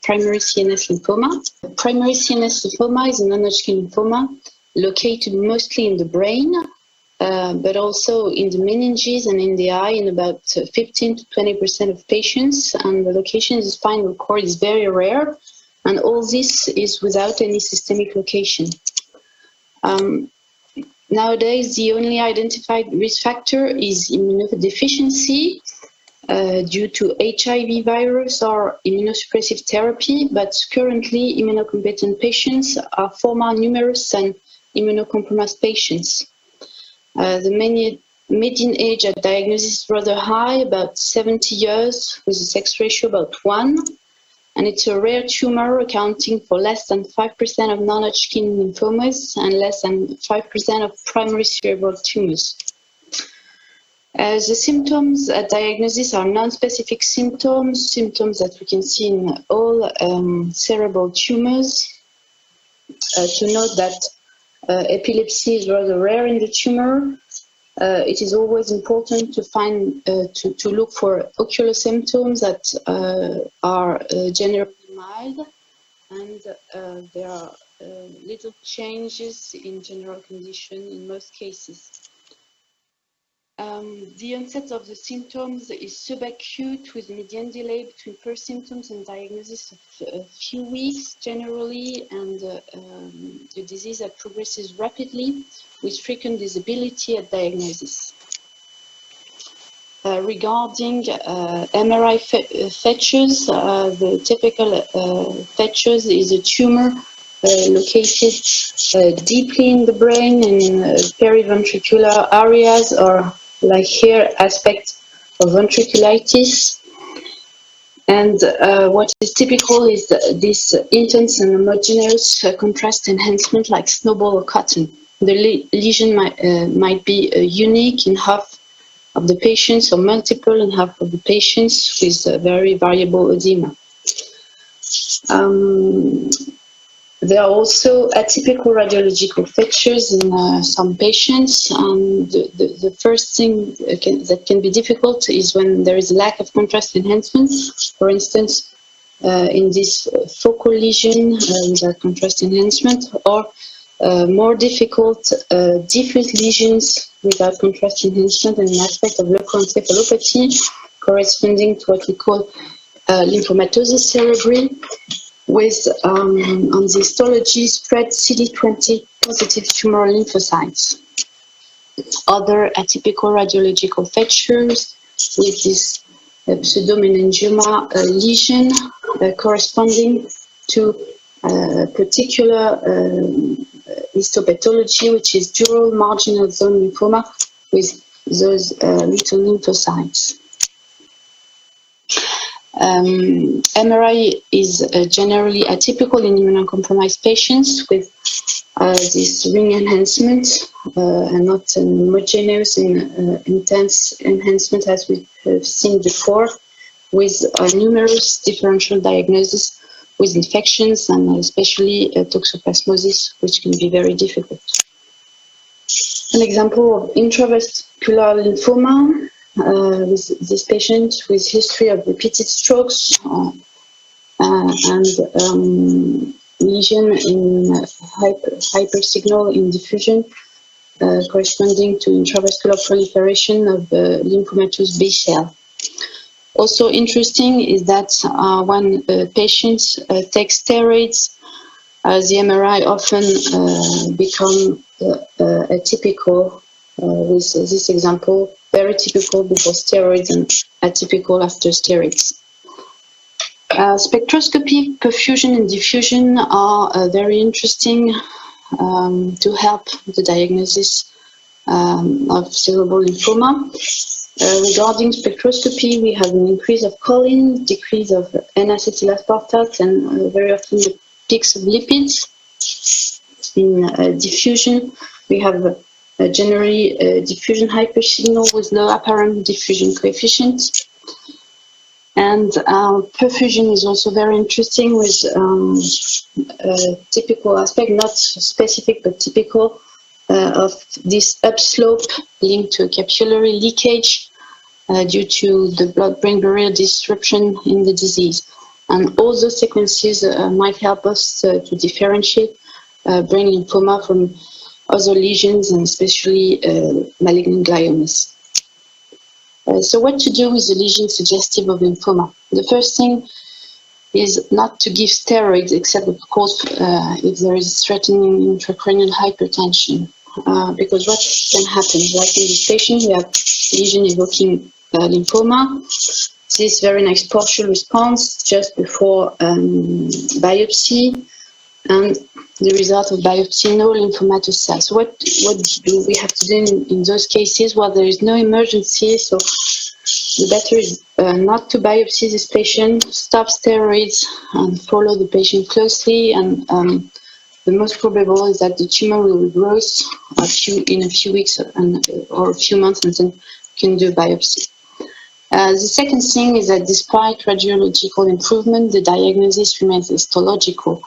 primary CNS lymphoma. Primary CNS lymphoma is a non-Hodgkin lymphoma located mostly in the brain, but also in the meninges and in the eye in about 15 to 20% of patients. And the location of the spinal cord is very rare, and all this is without any systemic location. Nowadays, the only identified risk factor is immunodeficiency due to HIV virus or immunosuppressive therapy, but currently immunocompetent patients are far more numerous than immunocompromised patients. The median age at diagnosis is rather high, about 70 years, with a sex ratio about 1. And it's a rare tumor accounting for less than 5% of non-Hodgkin lymphomas and less than 5% of primary cerebral tumors. The symptoms at diagnosis are non-specific symptoms that we can see in all cerebral tumors. To note that epilepsy is rather rare in the tumor. It is always important to find to look for ocular symptoms that are generally mild, and there are little changes in general condition in most cases. The onset of the symptoms is subacute with median delay between first symptoms and diagnosis of a few weeks generally, and the disease that progresses rapidly with frequent disability at diagnosis. Regarding MRI features, the typical features is a tumor located deeply in the brain and in periventricular areas, or like here, aspect of ventriculitis. And what is typical is this intense and homogeneous contrast enhancement like snowball or cotton. The lesion might be unique in half of the patients or multiple in half of the patients with very variable edema. There are also atypical radiological features in some patients. The first thing that can be difficult is when there is a lack of contrast enhancement. For instance, in this focal lesion without contrast enhancement, or more difficult diffuse lesions without contrast enhancement, and an aspect of leukoencephalopathy corresponding to what we call lymphomatosis cerebri, with on the histology spread CD20 positive tumoral lymphocytes. Other atypical radiological features with this pseudomeningioma lesion corresponding to particular histopathology, which is dural marginal zone lymphoma with those little lymphocytes. MRI is generally atypical in immunocompromised patients with this ring enhancement and not an homogeneous and intense enhancement as we have seen before, with numerous differential diagnoses with infections and especially toxoplasmosis, which can be very difficult. An example of intravascular lymphoma with this patient with history of repeated strokes and lesion in hypersignal in diffusion corresponding to intravascular proliferation of lymphomatous B cell. Also interesting is that when patients take steroids, the MRI often become atypical with this example, very typical before steroids and atypical after steroids. Spectroscopy, perfusion and diffusion are very interesting to help the diagnosis of cerebral lymphoma. Regarding spectroscopy, we have an increase of choline, decrease of N-acetyl aspartate, and very often the peaks of lipids. In diffusion, we have generally diffusion hypersignal with low apparent diffusion coefficient. And perfusion is also very interesting with a typical aspect, not specific but typical, of this upslope linked to a capillary leakage due to the blood-brain barrier disruption in the disease. And all those sequences might help us to differentiate brain lymphoma from other lesions, and especially malignant gliomas. So what to do with the lesion suggestive of lymphoma? The first thing is not to give steroids, except of course if there is threatening intracranial hypertension, because what can happen, like in this patient, we have lesion evoking lymphoma. This very nice partial response just before biopsy, and the result of biopsy, no lymphomatous cells. So what do we have to do in those cases? Well, there is no emergency, so the better is not to biopsy this patient, stop steroids, and follow the patient closely. And the most probable is that the tumor will regrowth in a few weeks or a few months, and then you can do a biopsy. The second thing is that despite radiological improvement, the diagnosis remains histological,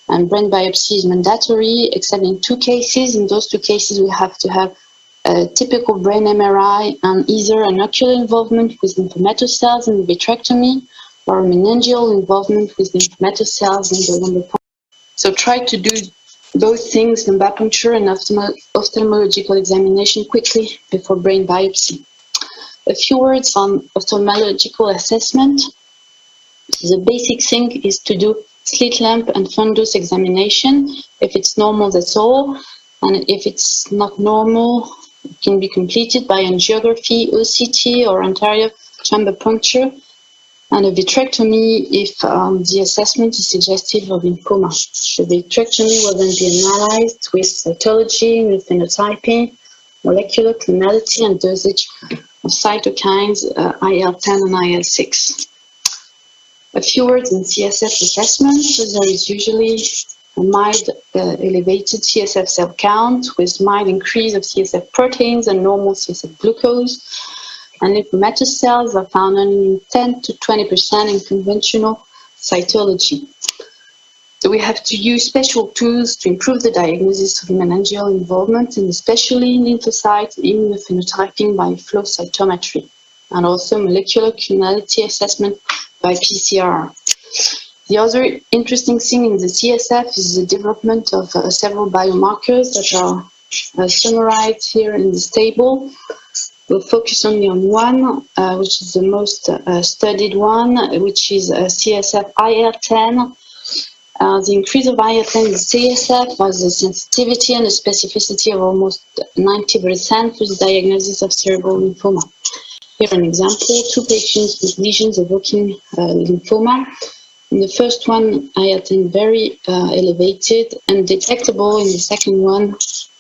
and brain biopsy is mandatory, except in 2 cases. In those 2 cases, we have to have a typical brain MRI and either an ocular involvement with lymphomatous cells in the vitrectomy or a meningeal involvement with lymphomatous cells in the lumbar puncture. So try to do both things, lumbar puncture and ophthalmological examination, quickly before brain biopsy. A few words on ophthalmological assessment. The basic thing is to do slit lamp and fundus examination. If it's normal, that's all. And if it's not normal, it can be completed by angiography, OCT, or anterior chamber puncture, and a vitrectomy if the assessment is suggestive of lymphoma. The vitrectomy will then be analyzed with cytology, with phenotyping, molecular clonality, and dosage of cytokines IL-10 and IL-6. A few words on CSF assessment. So there is usually a mild elevated CSF cell count with mild increase of CSF proteins and normal CSF glucose. And lymphomatous cells are found only in 10 to 20% in conventional cytology. So we have to use special tools to improve the diagnosis of meningeal involvement, and especially lymphocyte immunophenotyping by flow cytometry, and also molecular clonality assessment by PCR. The other interesting thing in the CSF is the development of several biomarkers that are summarized here in this table. We'll focus only on one, which is the most studied one, which is CSF IL-10. The increase of IL-10 in the CSF has a sensitivity and a specificity of almost 90% for the diagnosis of cerebral lymphoma. Here an example, 2 patients with lesions evoking lymphoma. In the first one, IL-10 very elevated and detectable. In the second one,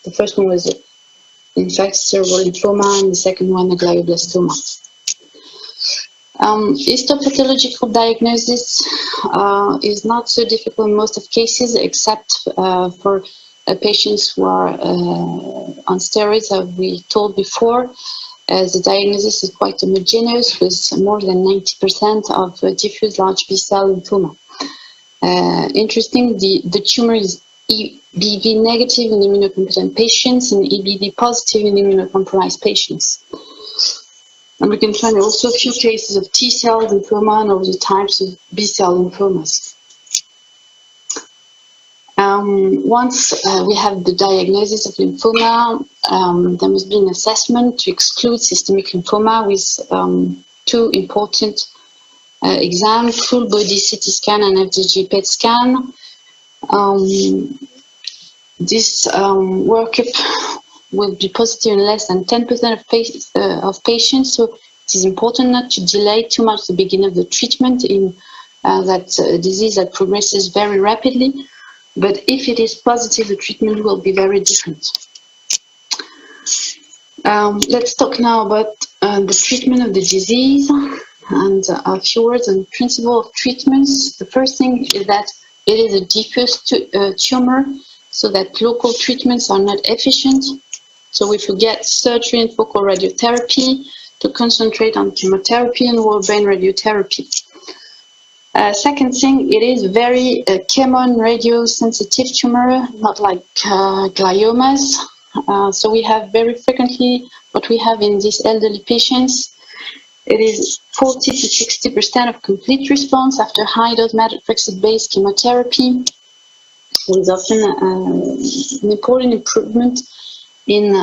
the first one was in fact cerebral lymphoma, and the second one a glioblastoma. Histopathological diagnosis is not so difficult in most of cases, except for patients who are on steroids, as we told before. The diagnosis is quite homogeneous, with more than 90% of diffuse large B-cell lymphoma. Interesting, the tumor is EBV negative in immunocompetent patients and EBV positive in immunocompromised patients. And we can find also a few cases of T-cell lymphoma and other types of B-cell lymphomas. Once we have the diagnosis of lymphoma, there must be an assessment to exclude systemic lymphoma with 2 important exams, full body CT scan and FDG PET scan. This workup will be positive in less than 10% of patients, so it is important not to delay too much the beginning of the treatment in that disease that progresses very rapidly. But if it is positive, the treatment will be very different. Let's talk now about the treatment of the disease and a few words on the principle of treatments. The first thing is that it is a diffuse tumor, so that local treatments are not efficient. So we forget surgery and focal radiotherapy to concentrate on chemotherapy and whole brain radiotherapy. Second thing, it is very chemo and radio-sensitive tumor, not like gliomas. So we have very frequently what we have in these elderly patients It is 40 to 60% of complete response after high-dose methotrexate-based chemotherapy, with often an important improvement in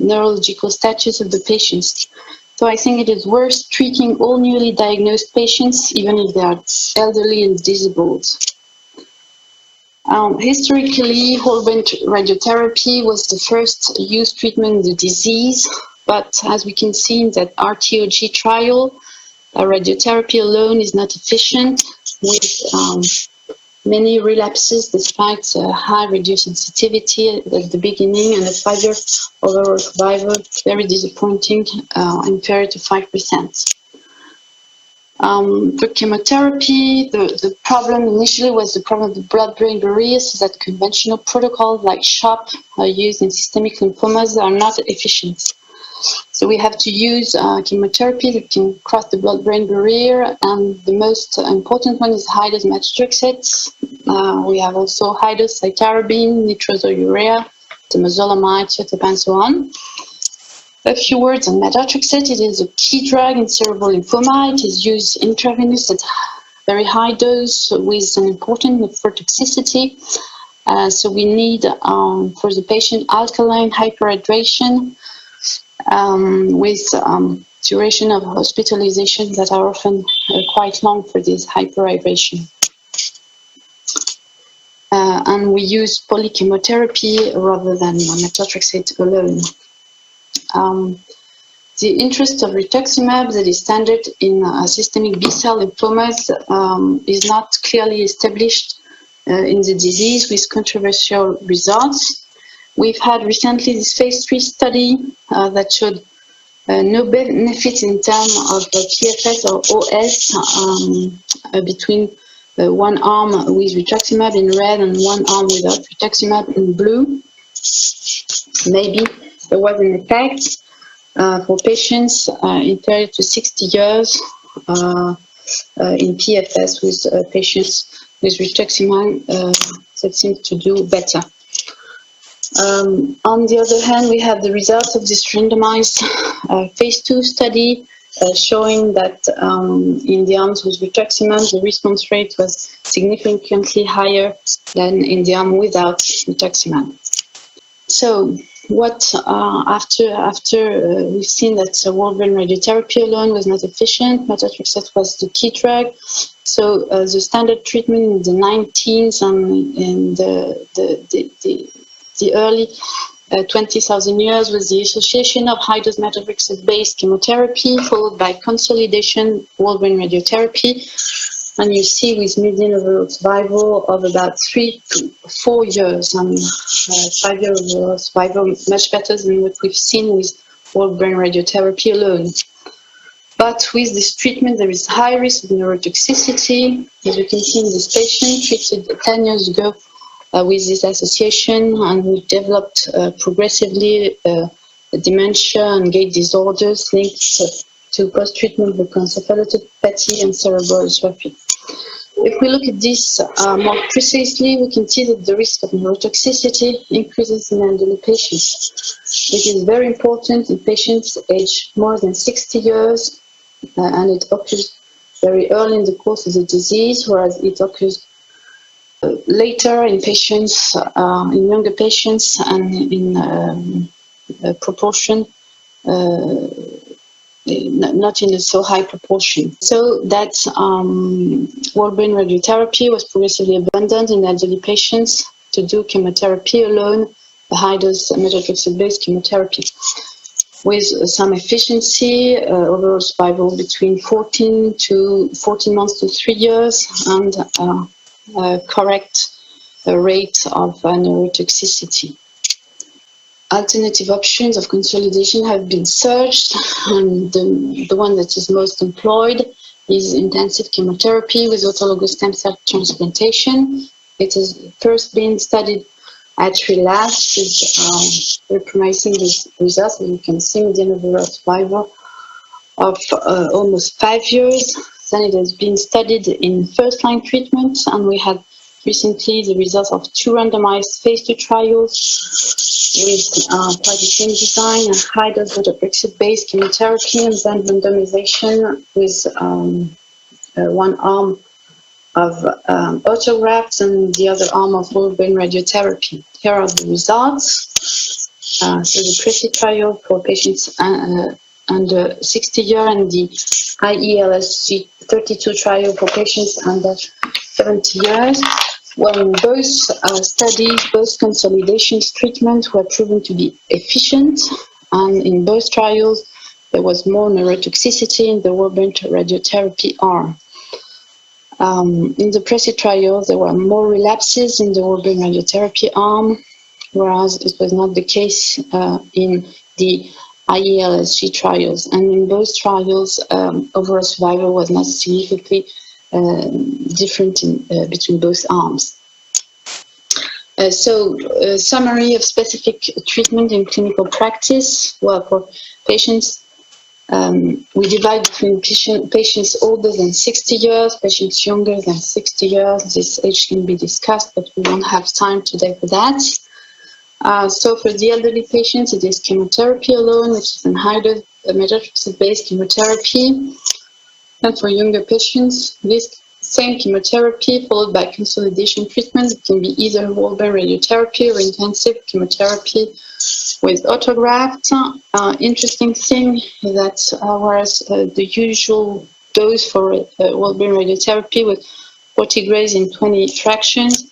neurological status of the patients. So I think it is worth treating all newly diagnosed patients, even if they are elderly and disabled. Historically, whole brain radiotherapy was the first used treatment in the disease, but as we can see in that RTOG trial, radiotherapy alone is not efficient, with many relapses despite high radiosensitivity at the beginning and a 5-year overall survival, very disappointing, inferior to 5%. For chemotherapy, the problem initially was the problem of the blood-brain barrier, so that conventional protocols like SHOP used in systemic lymphomas are not efficient. So we have to use chemotherapy that can cross the blood-brain barrier, and the most important one is high-dose methotrexate. We have also high-dose cytarabine, nitrosourea, temozolomide, cetap, and so on. A few words on methotrexate. It is a key drug in cerebral lymphoma. It is used intravenous at very high dose with an important nephrotoxicity. So we need, for the patient, alkaline hyperhydration with duration of hospitalization that are often quite long for this hyperhydration. And we use polychemotherapy rather than methotrexate alone. The interest of rituximab, that is standard in systemic B-cell lymphomas, is not clearly established in the disease, with controversial results. We've had recently this phase 3 study that showed no benefit in terms of PFS or OS between one arm with rituximab in red and one arm without rituximab in blue. Maybe there was an effect for patients inferior to 60 years in PFS with patients with rituximab that seems to do better. On the other hand, we have the results of this randomized phase 2 study showing that in the arms with rituximab, the response rate was significantly higher than in the arm without rituximab. So, what after we've seen that whole brain radiotherapy alone was not efficient, methotrexate was the key drug. So the standard treatment in the 19s and in the early 20,000 years was the association of high-dose methotrexate-based chemotherapy followed by consolidation whole brain radiotherapy. And you see with median overall survival of about 3 to 4 years, and 5-year overall survival much better than what we've seen with whole brain radiotherapy alone. But with this treatment, there is high risk of neurotoxicity. As you can see in this patient treated 10 years ago with this association, and we developed progressively dementia and gait disorders linked to post-treatment leukoencephalopathy and cerebral atrophy. If we look at this more precisely, we can see that the risk of neurotoxicity increases in elderly patients. It is very important in patients aged more than 60 years, and it occurs very early in the course of the disease, whereas it occurs later in patients, in younger patients, and in proportion not in a so high proportion. So that whole brain radiotherapy was progressively abandoned in elderly patients to do chemotherapy alone, a high-dose methotrexate-based chemotherapy, with some efficiency, overall survival between 14 months to 3 years, and correct rate of neurotoxicity. Alternative options of consolidation have been searched, and the one that is most employed is intensive chemotherapy with autologous stem cell transplantation. It has first been studied at relapse with very promising results, as you can see, median overall survival of almost 5 years. Then it has been studied in first-line treatment, and we had recently the results of 2 randomized phase 2 trials with quite the same design, a high-dose methotrexate-based chemotherapy, and then randomization with one arm of autografts and the other arm of whole brain radiotherapy. Here are the results. So the PRECISE trial for patients under 60 years and the IELSG 32 trial for patients under 70 years. Well, in both studies, both consolidations treatments were proven to be efficient, and in both trials, there was more neurotoxicity in the whole brain radiotherapy arm. In the PRECISE trial, there were more relapses in the whole brain radiotherapy arm, whereas it was not the case in the IELSG trials. And in both trials, overall survival was not significantly different between both arms. Summary of specific treatment in clinical practice. Well, for patients, we divide between patients older than 60 years, patients younger than 60 years. This age can be discussed, but we won't have time today for that. So for the elderly patients, it is chemotherapy alone, which is a high-dose methotrexate-based chemotherapy. And for younger patients, this same chemotherapy followed by consolidation treatment. It can be either whole brain radiotherapy or intensive chemotherapy with autograft. Interesting thing is that whereas the usual dose for whole brain radiotherapy was 40 grays in 20 fractions,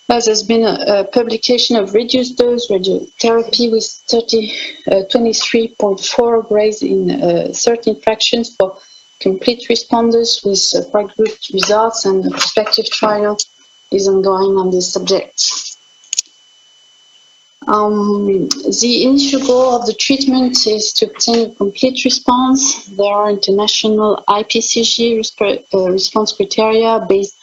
there's been a publication of reduced dose radiotherapy with 23.4 grays in 13 fractions for complete responders with quite good results, and a prospective trial is ongoing on this subject. The initial goal of the treatment is to obtain a complete response. There are international IPCG response criteria based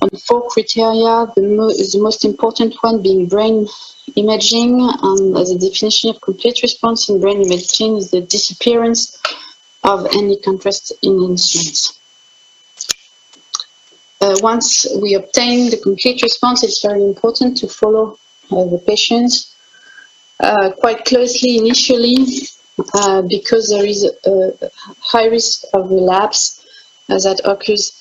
on 4 criteria, the most important one being brain imaging, and as a definition of complete response in brain imaging is the disappearance of any contrast enhancements. Once we obtain the complete response, it's very important to follow the patients quite closely initially because there is a high risk of relapse that occurs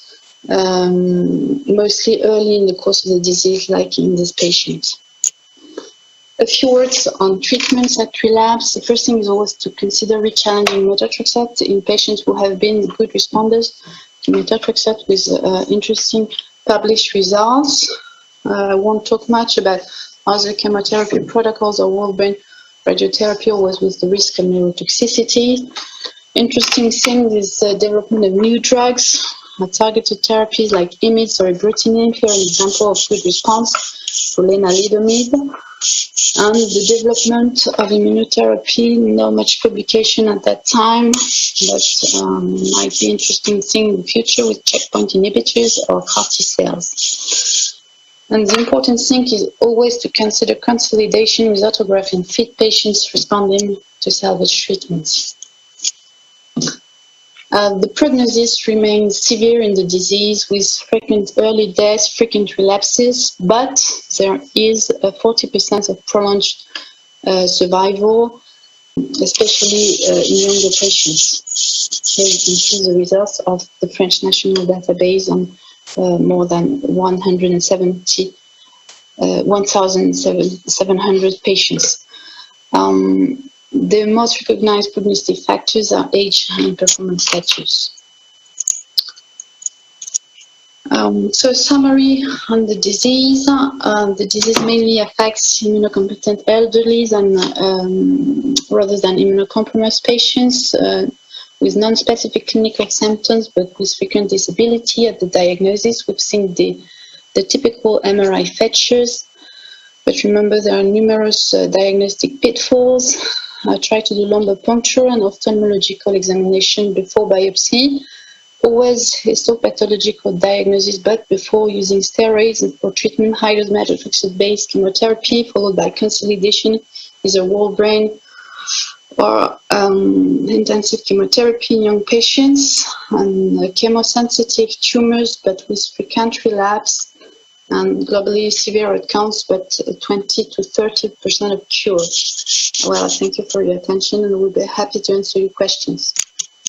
mostly early in the course of the disease, like in this patient. A few words on treatments at relapse. The first thing is always to consider re-challenging methotrexate in patients who have been good responders to methotrexate with interesting published results. I won't talk much about other chemotherapy protocols or whole brain radiotherapy, always with the risk of neurotoxicity. Interesting thing is the development of new drugs, targeted therapies like IMiDs or ibrutinib. Here an example of good response for lenalidomide. And the development of immunotherapy, not much publication at that time, but might be interesting thing in the future with checkpoint inhibitors or CAR T cells. And the important thing is always to consider consolidation with autograft in fit patients responding to salvage treatments. The prognosis remains severe in the disease with frequent early deaths, frequent relapses, but there is a 40% of prolonged survival, especially in younger patients. Here you can see the results of the French National Database on more than 1,700 patients. The most recognized prognostic factors are age and performance status. So a summary on the disease. The disease mainly affects immunocompetent elderly rather than immunocompromised patients with non-specific clinical symptoms but with frequent disability at the diagnosis. We've seen the typical MRI features, but remember there are numerous diagnostic pitfalls. Try to do lumbar puncture and ophthalmological examination before biopsy. Always histopathological diagnosis, but before using steroids, and for treatment, high-dose methotrexate-based chemotherapy, followed by consolidation, either whole brain or intensive chemotherapy in young patients, and chemosensitive tumors, but with frequent relapse, And globally severe it counts, but 20 to 30% of cure. Well, thank you for your attention, and we'll be happy to answer your questions.